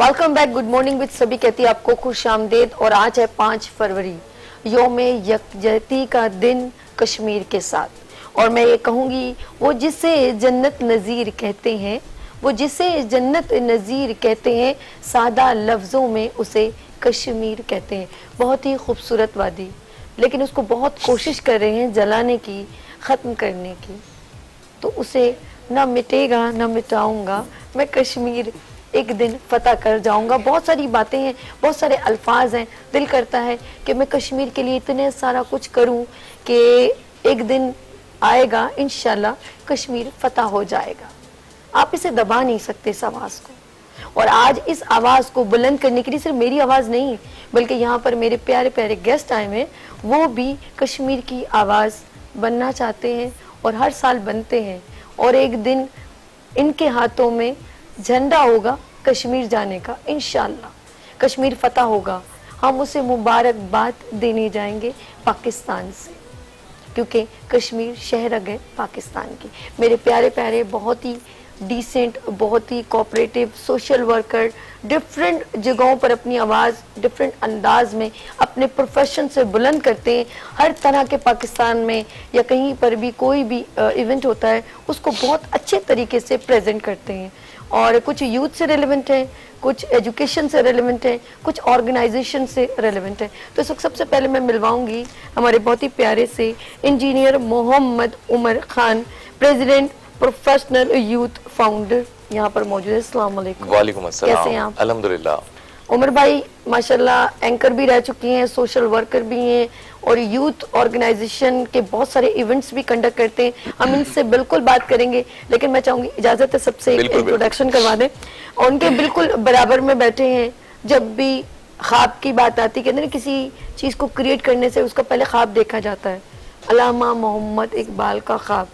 Welcome back. Good morning with सभी कहती है आपको खुश आमदेद। और आज है 5 फरवरी, यौम यकजहती का दिन कश्मीर के साथ। और मैं ये कहूँगी वो जिसे जन्नत नज़ीर कहते हैं, वो जिसे जन्नत नज़ीर कहते हैं, सादा लफ्ज़ों में उसे कश्मीर कहते हैं। बहुत ही खूबसूरत वादी, लेकिन उसको बहुत कोशिश कर रहे हैं जलाने की, ख़त्म करने की। तो उसे ना मिटेगा ना मिटाऊंगा, मैं कश्मीर एक दिन फतह कर जाऊंगा। बहुत सारी बातें हैं, बहुत सारे अल्फाज हैं। दिल करता है कि मैं कश्मीर के लिए इतने सारा कुछ करूं कि एक दिन आएगा इंशाल्लाह कश्मीर फतह हो जाएगा। आप इसे दबा नहीं सकते इस आवाज़ को। और आज इस आवाज़ को बुलंद करने के लिए सिर्फ मेरी आवाज़ नहीं, बल्कि यहाँ पर मेरे प्यारे प्यारे गेस्ट आए हैं, वो भी कश्मीर की आवाज़ बनना चाहते हैं और हर साल बनते हैं। और एक दिन इनके हाथों में झंडा होगा कश्मीर जाने का, इंशाल्लाह कश्मीर फतह होगा। हम उसे मुबारकबाद देने जाएंगे पाकिस्तान से, क्योंकि कश्मीर शहरग है पाकिस्तान की। मेरे प्यारे प्यारे बहुत ही डिसेंट, बहुत ही कोऑपरेटिव सोशल वर्कर, डिफरेंट जगहों पर अपनी आवाज़ डिफरेंट अंदाज में अपने प्रोफेशन से बुलंद करते हैं। हर तरह के पाकिस्तान में या कहीं पर भी कोई भी इवेंट होता है उसको बहुत अच्छे तरीके से प्रेजेंट करते हैं। और कुछ यूथ से रेलेवेंट है, कुछ एजुकेशन से रेलेवेंट है, कुछ ऑर्गेनाइजेशन से रेलेवेंट है। तो इस वक्त सबसे पहले मैं मिलवाऊंगी हमारे बहुत ही प्यारे से engineer Mohammad Umar Khan, president professional youth founder, यहाँ पर मौजूद है। अस्सलाम वालेकुम। वालेकुम अस्सलाम। कैसे हैं आप? अल्हम्दुलिल्लाह। उमर भाई माशाल्लाह एंकर भी रह चुकी हैं, सोशल वर्कर भी हैं और यूथ ऑर्गेनाइजेशन के बहुत सारे इवेंट्स भी कंडक्ट करते हैं। हम इनसे बिल्कुल बात करेंगे, लेकिन मैं चाहूंगी इजाजत है सबसे एक इंट्रोडक्शन करवा दें। और उनके बिल्कुल बराबर में बैठे हैं। जब भी ख्वाब की बात आती है, किसी चीज को क्रिएट करने से उसका पहले ख्वाब देखा जाता है। अल्लामा मोहम्मद इकबाल का ख्वाब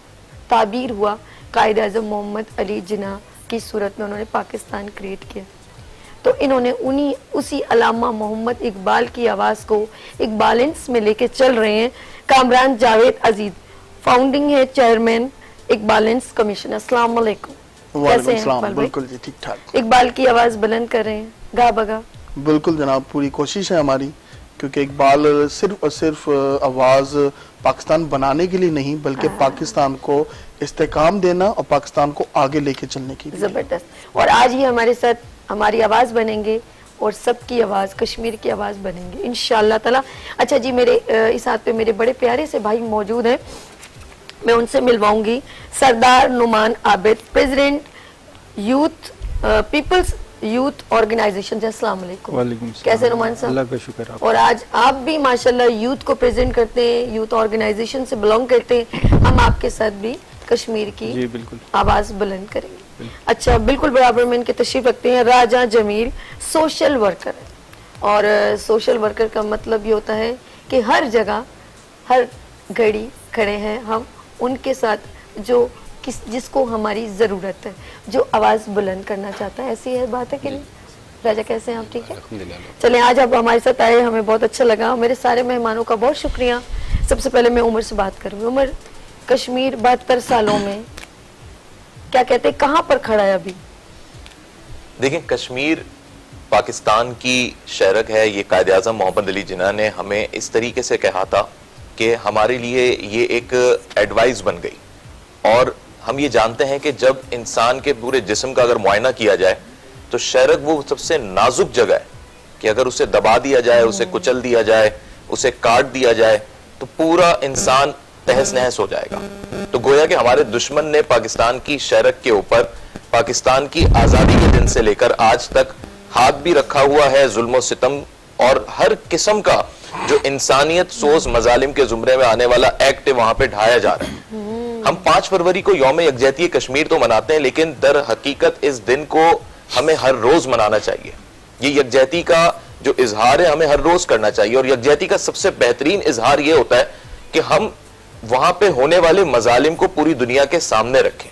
ताबीर हुआ, कायद आज़म मोहम्मद अली जिन्ना की सूरत में उन्होंने पाकिस्तान क्रिएट किया। तो इन्होंने उसी अल्लामा मोहम्मद इकबाल की आवाज़ को एक बैलेंस में लेके चल रहे हैं। कामरान जावेद अजीज फाउंडिंग है चेयरमैन इकबालेंस कमीशन। अस्सलाम वालेकुम। कैसे हैं इकबाल भाई? बिल्कुल जी, ठीक ठाक। इकबाल की आवाज़ बुलंद कर रहे हैं गा बगा। बिल्कुल जनाब, पूरी कोशिश है हमारी, क्योंकि इकबाल सिर्फ और सिर्फ आवाज़ पाकिस्तान बनाने के लिए नहीं, बल्कि पाकिस्तान को इस्तेकाम देना और पाकिस्तान को आगे लेके चलने की। जबरदस्त। और आज ही हमारे साथ हमारी आवाज़ बनेंगे और सबकी आवाज़, कश्मीर की आवाज़ बनेंगे इंशाअल्लाह ताला। अच्छा जी, मेरे इस हाथ पे मेरे बड़े प्यारे से भाई मौजूद हैं, मैं उनसे मिलवाऊंगी। सरदार Numan Abid, president youth people's youth organization. अस्सलाम वालेकुम। वालेकुम। कैसे नुमान साहब? अल्लाह का शुक्र। और आज आप भी माशाल्लाह यूथ को प्रेजेंट करते हैं, यूथ ऑर्गेनाइजेशन से बिलोंग करते हैं। हम आपके साथ भी कश्मीर की जी बिल्कुल आवाज़ बुलंद करेंगे। अच्छा, बिल्कुल बराबर में इनके तशरीफ रखते हैं राजा जमील, सोशल वर्कर। और सोशल वर्कर का मतलब ये होता है कि हर जगह हर घड़ी खड़े हैं हम उनके साथ जो जिसको हमारी ज़रूरत है, जो आवाज़ बुलंद करना चाहता है। ऐसी है बात है कि नहीं? राजा कैसे हैं आप? ठीक है, चलें आज आप हमारे साथ आए, हमें बहुत अच्छा लगा। मेरे सारे मेहमानों का बहुत शुक्रिया। सबसे पहले मैं उमर से बात करूँगी। उमर, कश्मीर 72 सालों में क्या कहते हैं, कहाँ पर खड़ा है अभी? देखिए, कश्मीर पाकिस्तान की शहरक है। ये कायद आज़म मोहम्मद अली जिन्ना ने हमें इस तरीके से कहा था कि हमारे लिए ये एक एडवाइस बन गई। और हम ये जानते हैं कि जब इंसान के पूरे जिस्म का अगर मुआयना किया जाए तो शहरक वो सबसे नाजुक जगह है कि अगर उसे दबा दिया जाए, उसे कुचल दिया जाए, उसे काट दिया जाए तो पूरा इंसान तहस नहस हो जाएगा। तो गोया कि हमारे दुश्मन ने पाकिस्तान की शहरक के ऊपर पाकिस्तान की आज़ादी के दिन से लेकर आज तक हाथ भी रखा हुआ है। जुल्म सितम और हर किस्म का जो इंसानियत सोज मजालिम के जुमरे में आने वाला एक्ट वहां पे ढाया जा रहा है। हम 5 फरवरी को यौम यकजहती कश्मीर तो मनाते हैं, लेकिन दर हकीकत इस दिन को हमें हर रोज मनाना चाहिए। ये यकजहती का जो इजहार है हमें हर रोज करना चाहिए। और यकजहती का सबसे बेहतरीन इजहार ये होता है कि हम वहां पे होने वाले मजालिम को पूरी दुनिया के सामने रखें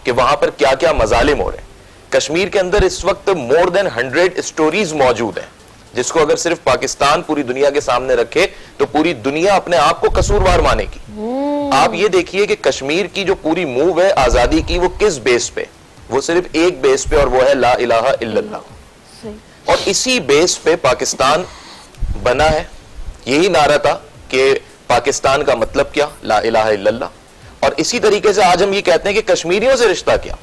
कि वहां पर क्या क्या मजालिम हो रहे हैं। कश्मीर के अंदर इस वक्त मोर देन 100 स्टोरीज मौजूद हैं, जिसको अगर सिर्फ पाकिस्तान पूरी दुनिया के सामने रखे तो पूरी दुनिया अपने आप को कसूरवार मानेगी। आप ये देखिए कि कश्मीर की जो पूरी मूव है आजादी की, वो किस बेस पे? वो सिर्फ एक बेस पे, और वो है ला इलाहा इल्लल्लाह। और इसी बेस पे पाकिस्तान बना है। यही नारा था कि पाकिस्तान का मतलब क्या, ला इलाहा इल्लल्लाह। और इसी तरीके से आज हम ये कहते हैं कि कश्मीरियों से रिश्ता क्या।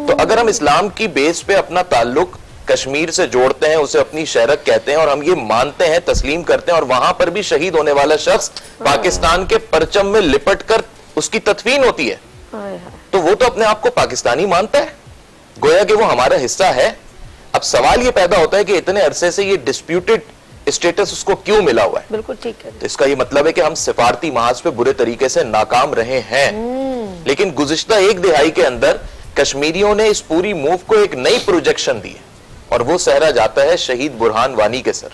तो अगर हम इस्लाम की बेस पे अपना ताल्लुक कश्मीर से जोड़ते हैं, उसे अपनी शहरत कहते हैं और हम ये मानते हैं, तस्लीम करते हैं, और वहां पर भी शहीद होने वाला शख्स पाकिस्तान के परचम में लिपट कर उसकी तदफीन होती है, तो वो तो अपने आप को पाकिस्तानी मानता है, गोया कि वो हमारा हिस्सा है। अब सवाल ये पैदा होता है कि इतने अरसे से ये डिस्प्यूटेड स्टेटस उसको क्यों मिला हुआ है। बिल्कुल ठीक है। तो इसका ये मतलब है कि हम सिफारती महाज पे बुरे तरीके से नाकाम रहे हैं। लेकिन गुज़िश्ता एक दिहाई के अंदर कश्मीरियों ने इस पूरी मूव को एक नई प्रोजेक्शन दी है और वो सहरा जाता है शहीद बुरहान वानी के सर।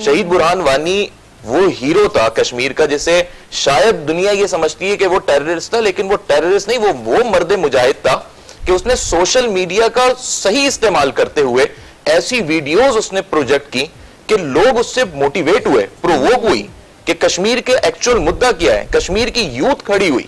शहीद बुरहान वानी वो हीरो था कश्मीर का जिसे शायद दुनिया ये समझती है कि वो टेररिस्ट था, लेकिन वो टेररिस्ट नहीं, वो मर्द मुजाहिद था कि उसने सोशल मीडिया का सही इस्तेमाल करते हुए ऐसी वीडियोस उसने प्रोजेक्ट की कि लोग उससे मोटिवेट हुए, प्रोवोक हुई कि कश्मीर के एक्चुअल मुद्दा क्या है। कश्मीर की यूथ खड़ी हुई,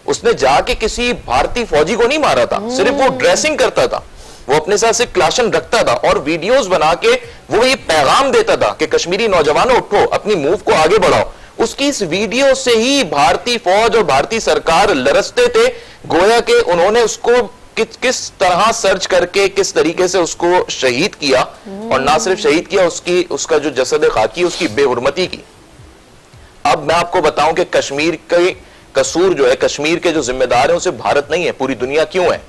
उसने जाके किसी भारतीय फौजी को नहीं मारा था, सिर्फ वो ड्रेसिंग करता था, वो अपने साथ से क्लाशन रखता था और वीडियोस बना के वो ये पैगाम देता था कि कश्मीरी नौजवानों उठो, अपनी मूव को आगे बढ़ाओ। उसकी इस वीडियो से ही भारतीय फौज और भारतीय सरकार लरसते थे, गोया के उन्होंने उसको किस तरह सर्च करके किस तरीके से उसको शहीद किया, और ना सिर्फ शहीद किया, उसका जो जसद खाकी उसकी बेहुरमती की। अब मैं आपको बताऊं कि कश्मीर के कसूर जो है, कश्मीर के जो जिम्मेदार हैं उसे भारत नहीं है, पूरी दुनिया क्यों है।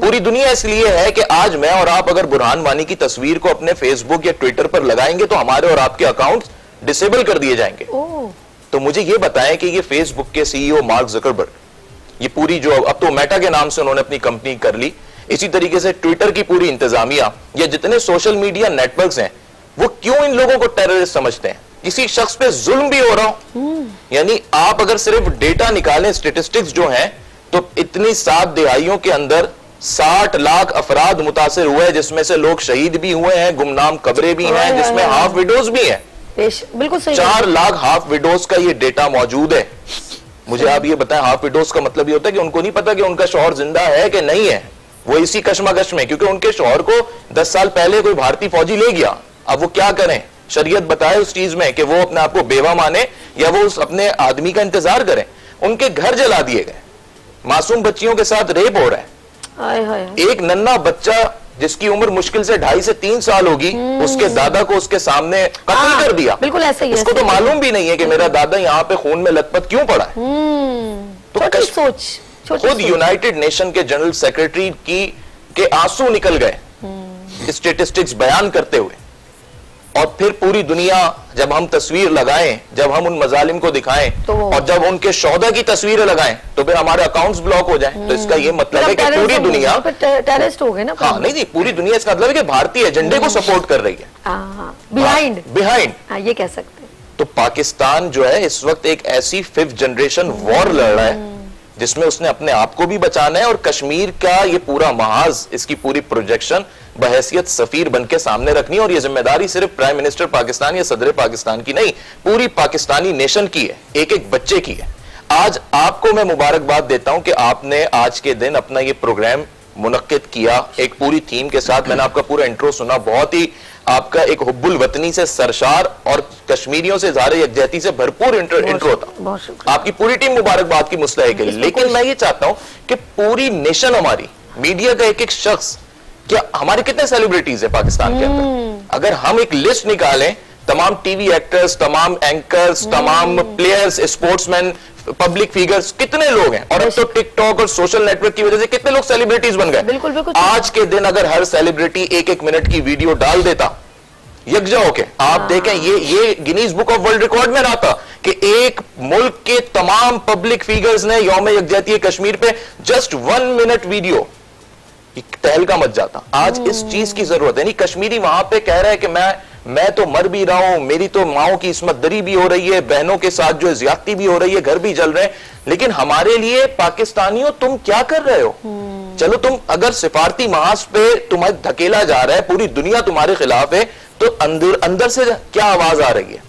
पूरी दुनिया इसलिए है कि आज मैं और आप अगर बुरहान वानी की तस्वीर को अपने फेसबुक या ट्विटर पर लगाएंगे तो हमारे और आपके अकाउंट्स डिसेबल कर दिए जाएंगे। तो मुझे ये बताएं कि ये फेसबुक के सीईओ मार्क ज़करबर्ग, ये पूरी जो अब तो मेटा के नाम से उन्होंने अपनी कंपनी कर ली, इसी तरीके से ट्विटर की पूरी इंतजामिया या जितने सोशल मीडिया नेटवर्क्स हैं, वो क्यों इन लोगों को टेररिस्ट समझते हैं। किसी शख्स पे जुल्म भी हो रहा हो, यानी आप अगर सिर्फ डेटा निकालें, स्टेटिस्टिक्स जो हैं, तो इतनी 7 दिहाइयों के अंदर 60 लाख अफराद मुतासिर हुए हैं, जिसमें से लोग शहीद भी हुए हैं, गुमनाम कब्रें भी हैं, जिसमें हाफ विडोज भी हैं। बिल्कुल सही। 4 लाख हाफ विडोज का ये डेटा मौजूद है। मुझे आप ये बताएं, हाफ विडोज का मतलब ये होता है कि उनको नहीं पता कि उनका शौहर जिंदा है कि नहीं है, वो इसी कश्मकश में, क्योंकि उनके शौहर को 10 साल पहले कोई भारतीय फौजी ले गया। अब वो क्या करें, शरीयत बताए उस चीज में कि वो अपने आप को बेवा माने या वो उस अपने आदमी का इंतजार करें। उनके घर जला दिए गए, मासूम बच्चियों के साथ रेप हो रहा है। एक नन्हा बच्चा जिसकी उम्र मुश्किल से 2.5 से 3 साल होगी, उसके दादा को उसके सामने कत्ल कर दिया। बिल्कुल ऐसा ही है। उसको तो मालूम भी नहीं है कि मेरा दादा यहाँ पे खून में लथपथ क्यों पड़ा है। तो सोच, खुद यूनाइटेड नेशन के जनरल सेक्रेटरी के आंसू निकल गए स्टेटिस्टिक्स बयान करते हुए। और फिर पूरी दुनिया, जब हम तस्वीर लगाएं, जब हम उन मजालिम को दिखाएं और जब उनके शौदा की तस्वीरें लगाएं, तो फिर हमारे अकाउंट्स ब्लॉक हो जाएं। तो इसका ये मतलब है कि पूरी दुनिया टेररिस्ट हो गए ना। हाँ, नहीं जी, पूरी दुनिया इसका मतलब है कि भारतीय एजेंडे को सपोर्ट कर रही है, बिहाइंड ये कह सकते हैं। तो पाकिस्तान जो है इस वक्त एक ऐसी 5th जनरेशन वॉर लड़ रहा है जिसमें उसने अपने आप को भी बचाना है और कश्मीर का ये पूरा महाज, इसकी पूरी प्रोजेक्शन बहैसियत सफीर बन के सामने रखनी है। और ये जिम्मेदारी सिर्फ प्राइम मिनिस्टर पाकिस्तान या सदर पाकिस्तान की नहीं, पूरी पाकिस्तानी नेशन की है, एक एक बच्चे की है। आज आपको मैं मुबारकबाद देता हूं कि आपने आज के दिन अपना ये प्रोग्राम मुनक्किद किया एक पूरी थीम के साथ। मैंने आपका पूरा इंट्रो सुना, बहुत ही आपका एक हुब्बुल वतनी से सरशार और कश्मीरियों से ज़ाहिर यकजहती से भरपूर इंट्रो था। आपकी पूरी टीम मुबारकबाद की मुस्तहिक के लिए। लेकिन मैं ये चाहता हूं कि पूरी नेशन, हमारी मीडिया का एक एक शख्स, क्या हमारे कितने सेलिब्रिटीज है पाकिस्तान के अंदर, अगर हम एक लिस्ट निकालें, तमाम टीवी एक्टर्स, तमाम एंकर्स, तमाम प्लेयर्स, स्पोर्ट्समैन, पब्लिक फिगर्स, कितने लोग हैं। और अब तो टिकटॉक और सोशल नेटवर्क की वजह से कितने लोग सेलिब्रिटीज बन गए। बिल्कुल। आज के दिन अगर हर सेलिब्रिटी 1-1 मिनट की वीडियो डाल देता यकजा होके, आप देखें ये Guinness book of world record में रहा था कि एक मुल्क के तमाम पब्लिक फिगर्स ने यौम यकजहती कश्मीर पे जस्ट 1 मिनट वीडियो, तहलका मच जाता। आज इस चीज की जरूरत है। नहीं, कश्मीरी वहां पे कह रहा है कि मैं तो मर भी रहा हूं, मेरी तो माओ की इस्मत दरी भी हो रही है, बहनों के साथ जो ज्यादती भी हो रही है, घर भी जल रहे हैं, लेकिन हमारे लिए पाकिस्तानियों तुम क्या कर रहे हो। चलो, तुम अगर सिफारती महाज पे तुम्हें धकेला जा रहा है, पूरी दुनिया तुम्हारे खिलाफ है, तो अंदर से क्या आवाज आ रही है।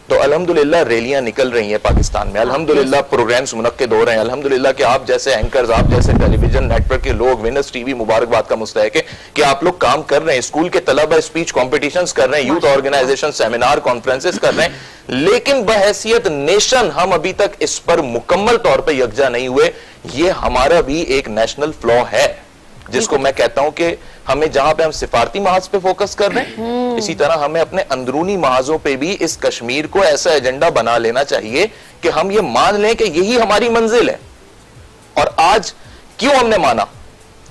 तो अल्हम्दुलिल्लाह रैलियां निकल रही हैं पाकिस्तान में, अल्हम्दुलिल्लाह प्रोग्राम्स मुनक्किद हो रहे हैं, अल्हम्दुलिल्लाह कि आप जैसे एंकर्स, आप जैसे टेलीविजन नेटवर्क के लोग, विनर्स टीवी मुबारकबाद का मुस्तहक है कि आप लोग काम कर रहे हैं, स्कूल के तलबा स्पीच कॉम्पिटिशंस कर रहे हैं, यूथ ऑर्गेनाइजेशन सेमिनार कॉन्फ्रेंसेस कर रहे हैं, लेकिन बहैसियत नेशन हम अभी तक इस पर मुकम्मल तौर पर यकजा नहीं हुए। ये हमारा भी एक नेशनल फ्लॉ है, जिसको मैं कहता हूं कि हमें जहां पे हम सिफारती महाज पे फोकस कर रहे हैं, इसी तरह हमें अपने अंदरूनी महाजों पे भी इस कश्मीर को ऐसा एजेंडा बना लेना चाहिए कि हम ये मान लें कि यही हमारी मंजिल है। और आज क्यों हमने माना,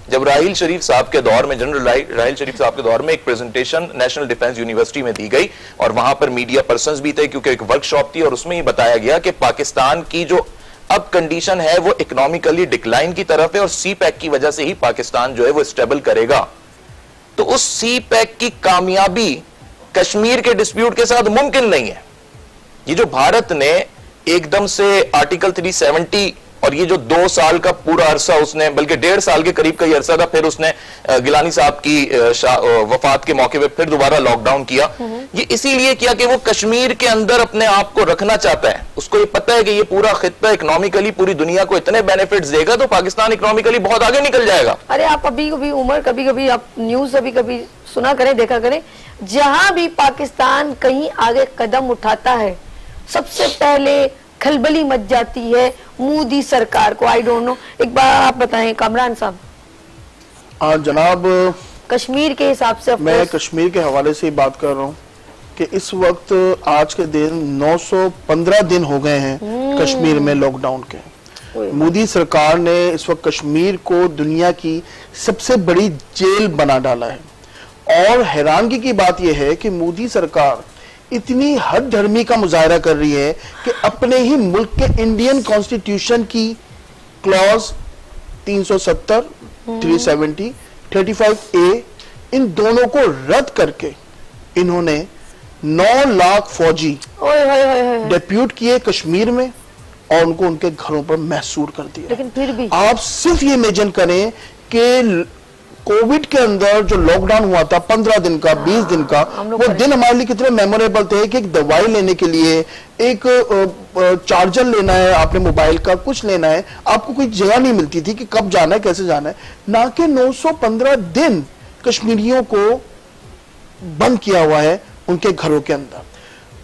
जब राहील शरीफ साहब के दौर में, जनरल राहील शरीफ साहब के दौर में एक प्रेजेंटेशन नेशनल डिफेंस यूनिवर्सिटी में दी गई और वहां पर मीडिया पर्संस भी थे, क्योंकि एक वर्कशॉप थी और उसमें ही बताया गया कि पाकिस्तान की जो अब कंडीशन है वो इकोनॉमिकली डिक्लाइन की तरफ है और सी पैक की वजह से ही पाकिस्तान जो है वो स्टेबल करेगा। तो उस सी पैक की कामयाबी कश्मीर के डिस्प्यूट के साथ मुमकिन नहीं है। ये जो भारत ने एकदम से आर्टिकल 370 और ये जो 2 साल का पूरा अरसा उसने, बल्कि 1.5 साल के करीब का ये अरसा था, फिर उसने गिलानी साहब की वफात के मौके पे फिर दोबारा लॉकडाउन किया। ये इसीलिए किया कि वो कश्मीर के अंदर अपने आप को रखना चाहता है। उसको ये पता है कि ये पूरा खित्ता इकोनॉमिकली पूरी दुनिया को इतने बेनिफिट्स देगा तो पाकिस्तान इकोनॉमिकली बहुत आगे निकल जाएगा। अरे आप अभी कभी उमर, कभी कभी आप न्यूज अभी कभी सुना करें, देखा करें, जहां भी पाकिस्तान कहीं आगे कदम उठाता है सबसे पहले खलबली मच जाती है मोदी सरकार को। आई डोंट नो, एक बार आप बताएं कामरान साहब। जनाब, कश्मीर के हिसाब से मैं कश्मीर के हवाले से ही बात कर रहा हूँ कि इस वक्त आज के दिन 915 दिन हो गए हैं कश्मीर में लॉकडाउन के। मोदी सरकार ने इस वक्त कश्मीर को दुनिया की सबसे बड़ी जेल बना डाला है। और हैरानगी की बात यह है कि मोदी सरकार इतनी हद धर्मी का मुजाहरा कर रही है कि अपने ही मुल्क के इंडियन कॉन्स्टिट्यूशन की क्लॉज 370, 370, 35A, इन दोनों को रद्द करके इन्होंने 9 लाख फौजी डेप्यूट किए कश्मीर में और उनको उनके घरों पर महसूर कर दिया। लेकिन फिर भी आप सिर्फ ये इमेजिन करें कि कोविड के अंदर जो लॉकडाउन हुआ था 15 दिन का, 20 दिन का, वो दिन हमारे लिए कितने मेमोरेबल थे कि एक दवाई लेने के लिए, एक चार्जर लेना है, आपने मोबाइल का कुछ लेना है, आपको कोई जगह नहीं मिलती थी कि कब जाना है, कैसे जाना है। ना कि 915 दिन कश्मीरियों को बंद किया हुआ है उनके घरों के अंदर।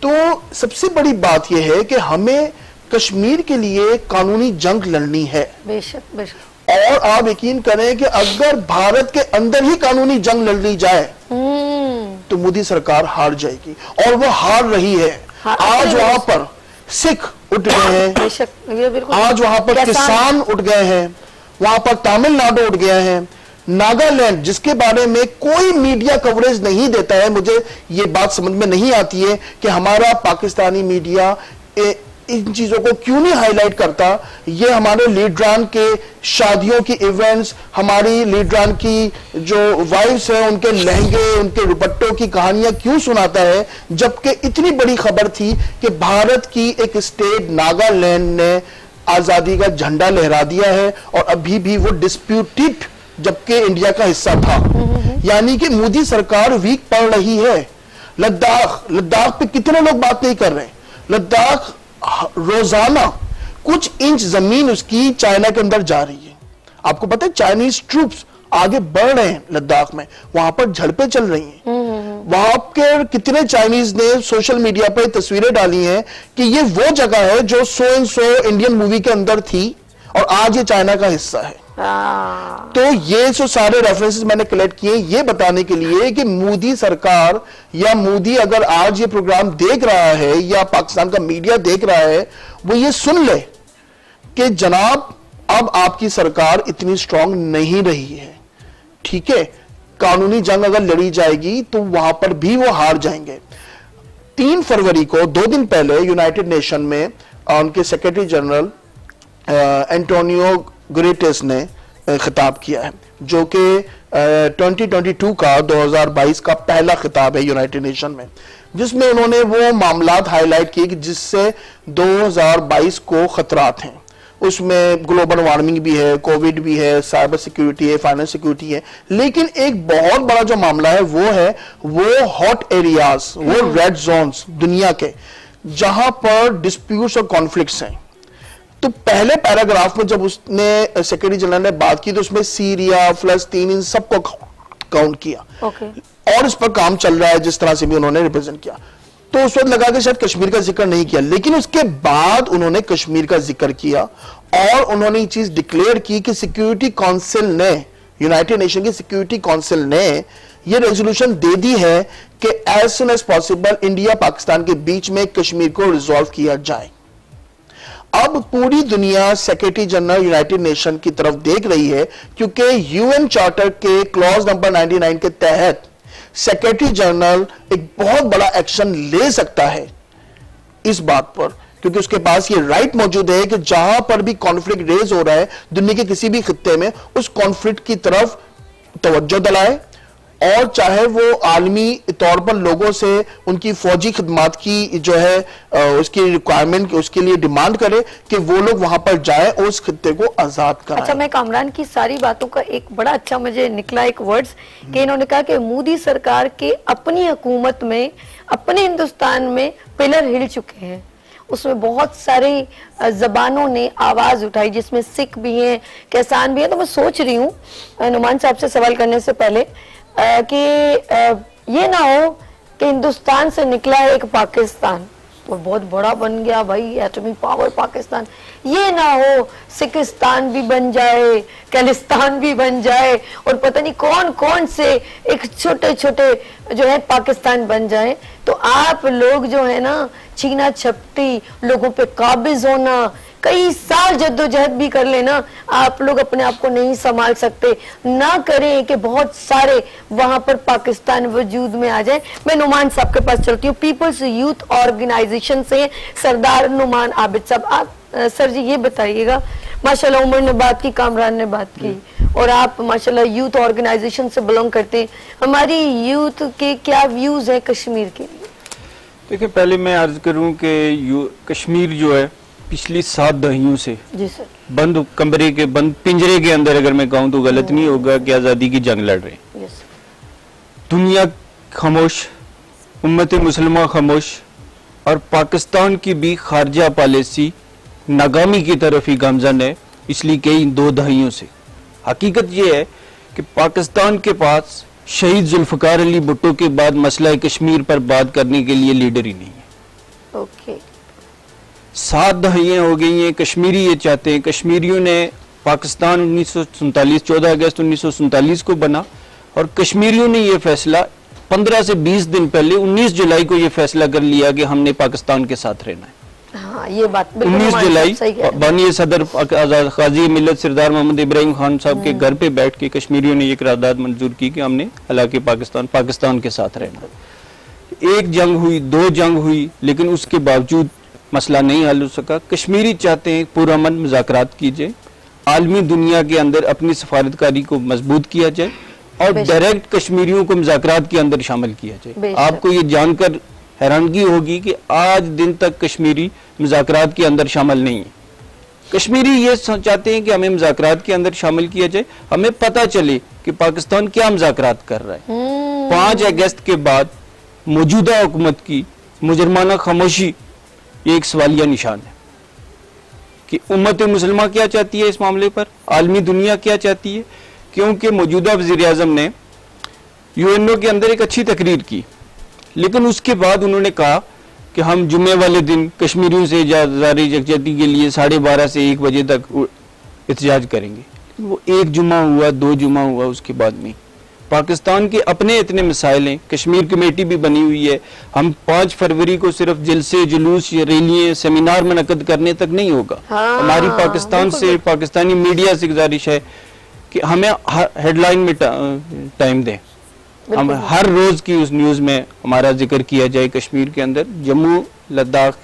तो सबसे बड़ी बात यह है कि हमें कश्मीर के लिए कानूनी जंग लड़नी है। बेशक बेशक। और आप यकीन करें कि अगर भारत के अंदर ही कानूनी जंग लड़ ली जाए तो मोदी सरकार हार जाएगी, और वो हार रही है। आज वहां पर सिख उठ गए हैं, आज वहां पर किसान उठ गए हैं, वहां पर तमिलनाडु उठ गए हैं, नागालैंड, जिसके बारे में कोई मीडिया कवरेज नहीं देता है। मुझे ये बात समझ में नहीं आती है कि हमारा पाकिस्तानी मीडिया इन चीजों को क्यों नहीं हाईलाइट करता। ये हमारे लीडरान के शादियों की इवेंट्स, हमारी लीडरान की जो वाइफ्स हैं उनके लहंगे, उनके दुपट्टों की कहानियां क्यों सुनाता है, जबकि इतनी बड़ी खबर थी कि भारत की एक स्टेट नागालैंड ने आजादी का झंडा लहरा दिया है और अभी भी वो डिस्प्यूटेड जबकि इंडिया का हिस्सा था। यानी कि मोदी सरकार वीक पड़ रही है। लद्दाख पे कितने लोग बात नहीं कर रहे। लद्दाख रोजाना कुछ इंच जमीन उसकी चाइना के अंदर जा रही है। आपको पता है चाइनीज ट्रूप्स आगे बढ़ रहे हैं लद्दाख में, वहां पर झड़पें चल रही हैं। वहां के कितने चाइनीज ने सोशल मीडिया पर तस्वीरें डाली हैं कि ये वो जगह है जो so and so Indian movie के अंदर थी और आज ये चाइना का हिस्सा है। तो ये जो सारे रेफरेंसेस मैंने कलेक्ट किए ये बताने के लिए कि मोदी सरकार या मोदी अगर आज ये प्रोग्राम देख रहा है या पाकिस्तान का मीडिया देख रहा है, वो ये सुन ले कि जनाब अब आपकी सरकार इतनी स्ट्रांग नहीं रही है। ठीक है, कानूनी जंग अगर लड़ी जाएगी तो वहां पर भी वो हार जाएंगे। 3 फरवरी को 2 दिन पहले यूनाइटेड नेशन में उनके सेक्रेटरी जनरल एंटोनियो गुटेरेस ने खिताब किया है, जो कि 2022 का 2022 का पहला खिताब है यूनाइटेड नेशन में, जिसमें उन्होंने वो मामलात हाईलाइट किए कि जिससे 2022 को खतरात हैं। उसमें ग्लोबल वार्मिंग भी है, कोविड भी है, साइबर सिक्योरिटी है, फाइनेंस सिक्योरिटी है, लेकिन एक बहुत बड़ा जो मामला है वो हॉट एरियाज, वो रेड जोन्स दुनिया के, जहां पर डिस्प्यूट्स और कॉन्फ्लिक्ट्स हैं। तो पहले पैराग्राफ में जब उसने सेक्रेटरी जनरल ने बात की तो उसमें सीरिया, फिलिस्तीन, इन सबको काउंट किया और इस पर काम चल रहा है जिस तरह से भी उन्होंने रिप्रेजेंट किया। तो उस वक्त लगा कि शायद कश्मीर का जिक्र नहीं किया, लेकिन उसके बाद उन्होंने कश्मीर का जिक्र किया और उन्होंने ये चीज डिक्लेयर की कि सिक्योरिटी काउंसिल ने, यूनाइटेड नेशन की सिक्योरिटी काउंसिल ने ये रेजोल्यूशन दे दी है कि as soon as possible India Pakistan के बीच में कश्मीर को रिजॉल्व किया जाए। अब पूरी दुनिया सेक्रेटरी जनरल यूनाइटेड नेशन की तरफ देख रही है, क्योंकि यूएन चार्टर के क्लॉज नंबर 99 के तहत सेक्रेटरी जनरल एक बहुत बड़ा एक्शन ले सकता है इस बात पर, क्योंकि उसके पास ये राइट मौजूद है कि जहां पर भी कॉन्फ्लिक्ट रेज हो रहा है दुनिया के किसी भी खित्ते में, उस कॉन्फ्लिक्ट की तरफ तवज्जो दिलाए और चाहे वो आलमी तौर पर लोगों से उनकी फौजी खिदमात की जो है उसकी रिक्वायरमेंट, उसके लिए डिमांड करे कि वो लोग वहां पर जाए और उस खित्ते को आजाद कराएं। अच्छा, मैं कामरान की सारी बातों का एक बड़ा अच्छा मुझे निकला एक वर्ड्स कि इन्होंने कहा कि मोदी सरकार के अपनी हुकूमत में, अपने हिंदुस्तान में पिलर हिल चुके हैं। उसमें बहुत सारी जबानों ने आवाज उठाई, जिसमें सिख भी हैं, किसान भी हैं। तो मैं सोच रही हूँ नुमान साहब से सवाल करने से पहले कि ये ना हो कि हिंदुस्तान से निकला है एक पाकिस्तान और बहुत बड़ा बन गया भाई, एटॉमिक पावर पाकिस्तान। ये ना हो सिकिस्तान भी बन जाए, कैलिस्तान भी बन जाए और पता नहीं कौन कौन से एक छोटे छोटे जो है पाकिस्तान बन जाए। तो आप लोग जो है ना, छीना झपटी, लोगों पे काबिज होना, कई साल जद्दोजहद भी कर लेना, आप लोग अपने आप को नहीं संभाल सकते। ना करें कि बहुत सारे वहां पर पाकिस्तान वजूद में आ जाए। मैं नुमान साहब के पास चलती हूँ, पीपल्स यूथ ऑर्गेनाइजेशन से सरदार नुमान आबिद साहब। आप सर जी ये बताइएगा, माशाल्लाह उमर ने बात की, कामरान ने बात की और आप माशाल्लाह यूथ ऑर्गेनाइजेशन से बिलोंग करते हैं, हमारी यूथ के क्या व्यूज है कश्मीर के लिए? देखिए, पहले मैं अर्ज करूं कि कश्मीर जो है पिछली 7 दहाइयों से जी सर बंद कमरे के, बंद पिंजरे के अंदर, अगर मैं कहूं तो गलत नहीं होगा, कि आज़ादी की जंग लड़ रहे हैं। दुनिया खामोश, उम्मत मुसलमान खामोश और पाकिस्तान की भी खारजा पॉलिसी नाकामी की तरफ ही गामजन है इसलिए कई 2 दहाइयों से। हकीकत ये है कि पाकिस्तान के पास शहीद जुल्फकार अली भुट्टो के बाद मसला कश्मीर पर बात करने के लिए लीडर ही नहीं है। ओके 7 दहाइयां हो गई हैं, कश्मीरी ये चाहते हैं। कश्मीरियों ने पाकिस्तान 1947 14 अगस्त 1947 को बना और कश्मीरियों ने ये फैसला 15 से 20 दिन पहले 19 जुलाई को ये फैसला कर लिया कि हमने पाकिस्तान के साथ रहना है। हाँ, ये बात 19 जुलाई बानी सदर काजी मिल्लत सरदार मोहम्मद इब्राहिम खान साहब के घर पे बैठ के कश्मीरियों ने ये करारदाद मंजूर की कि हमने हालांकि पाकिस्तान के साथ रहना। एक जंग हुई, 2 जंग हुई, लेकिन उसके बावजूद मसला नहीं हल हो सका। कश्मीरी चाहते हैं पुरअमन मुज़ाकरात कीजिए, आलमी दुनिया के अंदर अपनी सफारतकारी को मजबूत किया जाए और डायरेक्ट कश्मीरियों को मुज़ाकरात के अंदर शामिल किया जाए। आपको ये जानकर हैरानगी होगी कि आज दिन तक कश्मीरी मुज़ाकरात के अंदर शामिल नहीं है। कश्मीरी ये चाहते हैं कि हमें मुज़ाकरात के अंदर शामिल किया जाए, हमें पता चले कि पाकिस्तान क्या मुज़ाकरात कर रहा है। 5 अगस्त के बाद मौजूदा हुकूमत की मुजरमाना खामोशी ये एक सवालिया निशान है कि उम्मत मुसलमान क्या चाहती है इस मामले पर, आलमी दुनिया क्या चाहती है। क्योंकि मौजूदा वज़ीर आज़म ने यूएनओ के अंदर एक अच्छी तकरीर की, लेकिन उसके बाद उन्होंने कहा कि हम जुम्मे वाले दिन कश्मीरियों से जारी यकजहती के लिए 12:30 से 1 बजे तक एहतजाज करेंगे। वो 1 जुम्मा हुआ, 2 जुम्मा हुआ, उसके बाद नहीं। पाकिस्तान के अपने इतने मसाइल हैं, कश्मीर कमेटी भी बनी हुई है। हम 5 फरवरी को सिर्फ जलसे, जुलूस, रैलियां, सेमिनार मुनक्कद करने तक नहीं होगा। हमारी पाकिस्तान से, पाकिस्तानी मीडिया से गुजारिश है कि हमें हेडलाइन में टाइम दें, हम हर रोज की उस न्यूज में हमारा जिक्र किया जाए। कश्मीर के अंदर, जम्मू, लद्दाख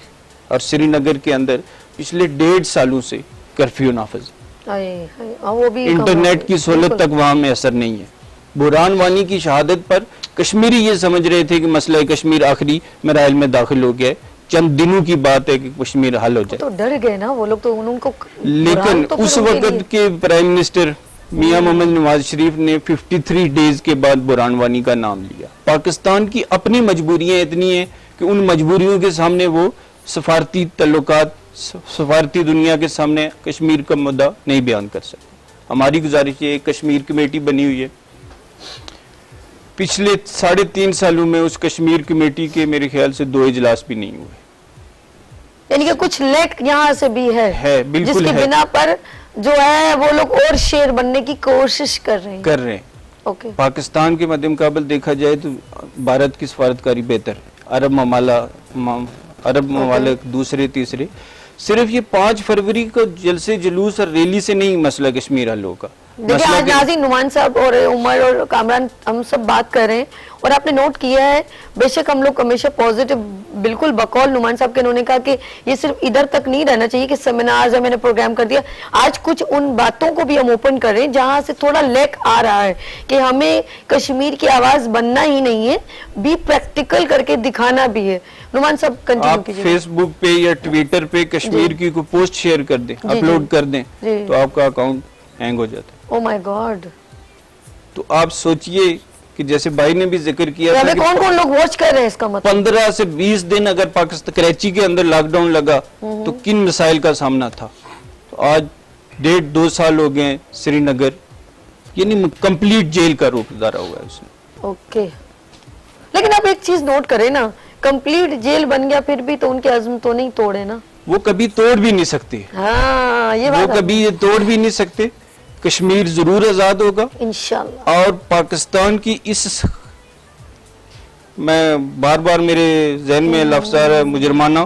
और श्रीनगर के अंदर पिछले 1.5 सालों से कर्फ्यू नाफिज, इंटरनेट की सहूलत तक वहां में असर नहीं है। बुरहान वानी की शहादत पर कश्मीरी ये समझ रहे थे कि मसला कश्मीर आखिरी मराइल में दाखिल हो गया है, चंद दिनों की बात है कि कश्मीर हल हो जाए। तो डर गए ना वो लोग, तो उनको। लेकिन तो उस वक्त के प्राइम मिनिस्टर मियां मोहम्मद नवाज शरीफ ने 53 डेज के बाद बुरहान वानी का नाम लिया। पाकिस्तान की अपनी मजबूरियां इतनी हैं कि उन मजबूरियों के सामने वो सफारती तल्लुकात, सफारती दुनिया के सामने कश्मीर का मुद्दा नहीं बयान कर सकते। हमारी गुजारिश ये, कश्मीर कमेटी बनी हुई है, पिछले 3.5 सालों में उस कश्मीर कमेटी के मेरे ख्याल से 2 इजलास भी नहीं हुए। यानी कि कुछ लेक यहाँ से भी है बिल्कुल जिसकी है। बिना पर जो है वो लोग और शेर बनने की कोशिश कर रहे हैं। ओके। पाकिस्तान के मद्दे मुकाबल देखा जाए तो भारत की सफारतकारी बेहतर, अरब ममालिक दूसरे तीसरे। सिर्फ ये 5 फरवरी को जलसे जुलूस और रैली से नहीं मसला कश्मीर हल होगा। देखिए आज नाज़रीन, नुमान साहब और उमर और कामरान हम सब बात कर रहे हैं और आपने नोट किया है, बेशक हम लोग हमेशा पॉजिटिव, बिल्कुल बकौल नुमान साहब के, उन्होंने कहा कि ये सिर्फ इधर तक नहीं रहना चाहिए कि सेमिनार्स है, मैंने प्रोग्राम कर दिया। आज कुछ उन बातों को भी हम ओपन कर रहे हैं जहां से थोड़ा लैक आ रहा है कि हमें कश्मीर की आवाज बनना ही नहीं है, भी प्रैक्टिकल करके दिखाना भी है। नुमान साहब कंटिन्यू कीजिए। फेसबुक पे या ट्विटर पे कश्मीर की कोई पोस्ट शेयर कर दें, अपलोड कर दें तो आपका अकाउंट हैंग हो जाता है। Oh my God. तो आप सोचिए कि जैसे भाई ने भी जिक्र किया था कि कौन-कौन लोग वॉच कर रहे हैं, इसका मतलब 15 से 20 दिन अगर पाकिस्तान कराची के अंदर लॉकडाउन लगा तो किन मसाइल का सामना था। तो आज 1.5-2 साल हो गए श्रीनगर यानी कंप्लीट जेल का रूप धारा हुआ है उसने। ओके, लेकिन आप एक चीज नोट करें ना, कंप्लीट जेल बन गया फिर भी तो उनके अज़्म तो नहीं तोड़े ना, वो कभी तोड़ भी नहीं सकते। हाँ, ये बात वो कभी ये तोड़ भी नहीं सकते। कश्मीर जरूर आजाद होगा इंशाल्लाह। और पाकिस्तान की इस, मैं बार बार मेरे जहन में लफ्ज़ आ रहा है मुजरमाना,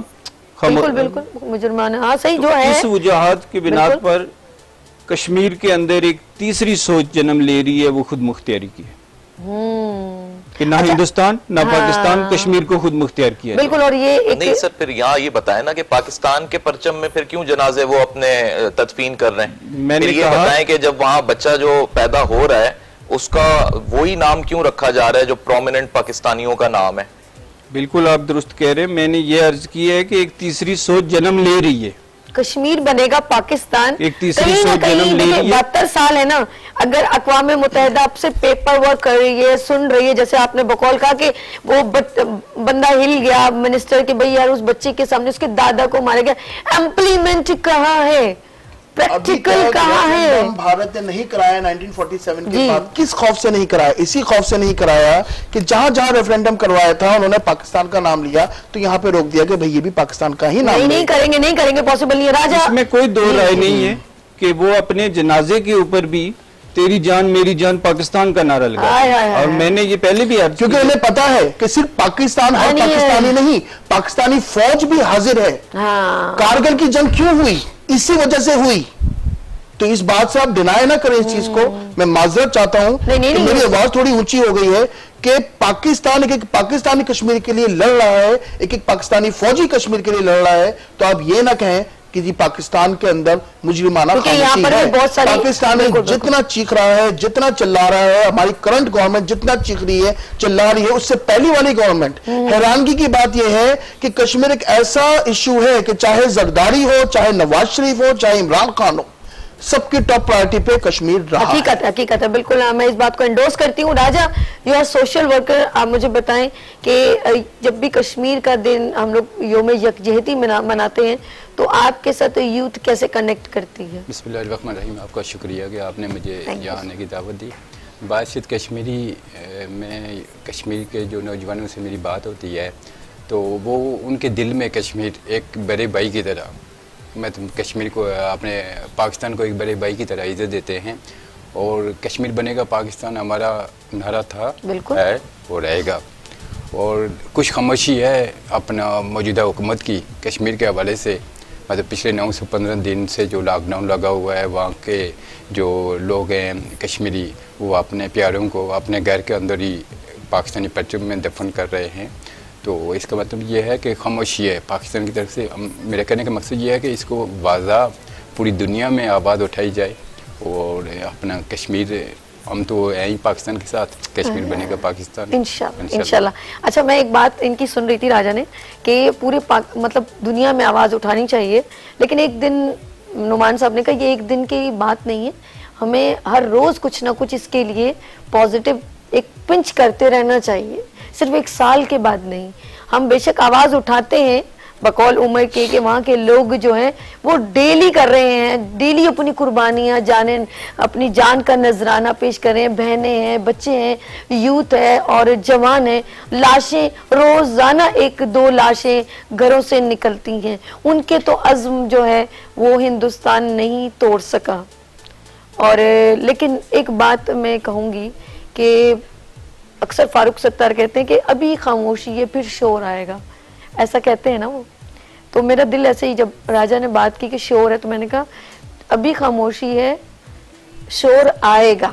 बिल्कुल मुजरमाना, हाँ सही जो है। इस वजूहात की बिनाद पर कश्मीर के अंदर एक तीसरी सोच जन्म ले रही है, वो खुद मुख्तियारी की है कि ना हिंदुस्तान ना पाकिस्तान कश्मीर को खुद मुख्तियार किया। बिल्कुल। और ये एक नहीं सर, फिर यहाँ ये बताएं ना कि पाकिस्तान के परचम में फिर क्यों जनाजे वो अपने तदफीन कर रहे हैं। मैंने ये बताएं कि जब वहाँ बच्चा जो पैदा हो रहा है उसका वही नाम क्यों रखा जा रहा है जो प्रोमिनेंट पाकिस्तानियों का नाम है। बिल्कुल आप दुरुस्त कह रहे हैं। मैंने ये अर्ज की है कि एक तीसरी सोच जन्म ले रही है, कश्मीर बनेगा पाकिस्तान। एक तीसरी सोच जन्म ले रही है। 72 साल है ना, अगर अक़वाम मुत्तहिदा आपसे पेपर वर्क कर रही है, सुन रही है, जैसे आपने बकौल कहा कि वो बंदा हिल गया मिनिस्टर के, भाई यार उस बच्चे के सामने उसके दादा को मारा गया, इम्प्लीमेंट कहाँ है, प्रैक्टिकल कहाँ है। भारत ने नहीं कराया 1947 के बाद। किस खौफ से नहीं कराया? इसी खौफ से नहीं कराया कि जहां जहां रेफरेंडम करवाया था उन्होंने पाकिस्तान का नाम लिया, तो यहाँ पे रोक दिया कि भाई ये भी पाकिस्तान का ही नाम नहीं करेंगे, पॉसिबल नहीं है राजा। इसमें कोई दो राय नहीं है कि वो अपने जनाजे के ऊपर भी तेरी जान मेरी जान पाकिस्तान का नारा लगा। और मैंने ये पहले भी अर्ज, क्योंकि उन्हें पता है कि सिर्फ पाकिस्तान और पाकिस्तानी नहीं, पाकिस्तानी फौज भी हाजिर है। कारगिल की जंग क्यों हुई? इसी वजह से हुई। तो इस बात से आप डिनाई ना करें इस चीज को। मैं माजरत चाहता हूं कि मेरी आवाज थोड़ी ऊंची हो गई है कि पाकिस्तान एक पाकिस्तानी कश्मीर के लिए लड़ रहा है, एक खालिस्तानी फौजी कश्मीर के लिए लड़ रहा है। तो आप ये ना कहें कि जी पाकिस्तान के अंदर मुजरिमाना खामोशी है। पाकिस्तान जितना चीख रहा है, जितना चिल्ला रहा है, हमारी करंट गवर्नमेंट जितना चीख रही है, चिल्ला रही है, उससे पहली वाली गवर्नमेंट। हैरानगी की बात यह है कि कश्मीर एक ऐसा इशू है कि चाहे जरदारी हो, चाहे नवाज शरीफ हो, चाहे इमरान खान हो, सबकी टॉप प्रायोरिटी पे कश्मीर रहा। हकीकत है, बिल्कुल मैं इस बात को एंडोर्स करती हूँ। राजा, यू आर सोशल वर्कर, आप मुझे बताएं कि जब भी कश्मीर का दिन हम लोग योम यकजहती मनाते हैं तो आपके साथ यूथ कैसे कनेक्ट करती है? बिस्मिल्लाहिर्रहमानिर्रहीम। आपका शुक्रिया कि आपने मुझे यहाँ आने की दावत दी। बातचीत कश्मीरी में कश्मीर के जो नौजवानों से मेरी बात होती है तो वो उनके दिल में कश्मीर एक बड़े भाई की तरह, मैं तो कश्मीर को अपने पाकिस्तान को एक बड़े भाई की तरह इज्जत देते हैं। और कश्मीर बनेगा पाकिस्तान हमारा नारा था, है और रहेगा। और कुछ खामोशी है अपना मौजूदा हुकूमत की कश्मीर के हवाले से। मतलब पिछले 9 से 15 दिन से जो लॉकडाउन लगा हुआ है, वहाँ के जो लोग हैं कश्मीरी, वो अपने प्यारों को अपने घर के अंदर ही पाकिस्तानी परचम में दफन कर रहे हैं। तो इसका मतलब ये है कि खामोशी है पाकिस्तान की तरफ से। मेरे कहने का मकसद ये है कि इसको वाज़ा पूरी दुनिया में आबाद उठाई जाए और अपना कश्मीर, हम तो यहीं पाकिस्तान के साथ, कश्मीर बनेगा पाकिस्तान इंशाल्लाह। अच्छा, मैं एक बात इनकी सुन रही थी राजा ने कि पूरे मतलब दुनिया में आवाज़ उठानी चाहिए, लेकिन एक दिन नुमान साहब ने कहा ये एक दिन की बात नहीं है, हमें हर रोज़ कुछ ना कुछ इसके लिए पॉजिटिव एक पिंच करते रहना चाहिए, सिर्फ 1 साल के बाद नहीं। हम बेशक आवाज़ उठाते हैं बकौल उमर के वहाँ के लोग जो हैं वो डेली कर रहे हैं, डेली अपनी कुर्बानियाँ जाने अपनी जान का नजराना पेश कर रहे हैं। बहनें हैं, बच्चे हैं, यूथ है और जवान है। लाशें रोजाना 1-2 लाशें घरों से निकलती हैं। उनके तो अज़्म जो है वो हिंदुस्तान नहीं तोड़ सका। और लेकिन एक बात मैं कहूँगी कि अक्सर फारूक सत्तार कहते हैं कि अभी खामोशी है फिर शोर आएगा, ऐसा कहते हैं ना वो। तो मेरा दिल ऐसे ही, जब राजा ने बात की कि शोर है, तो मैंने कहा अभी खामोशी है, शोर आएगा,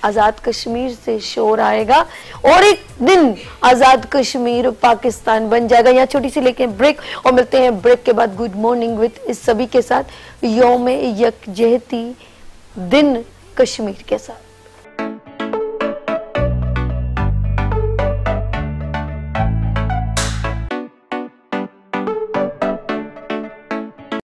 आजाद कश्मीर से शोर आएगा और एक दिन आजाद कश्मीर पाकिस्तान बन जाएगा। यहाँ छोटी सी लेके ब्रेक और मिलते हैं ब्रेक के बाद गुड मॉर्निंग विद इस सभी के साथ, यौम यकजहती दिन कश्मीर के साथ।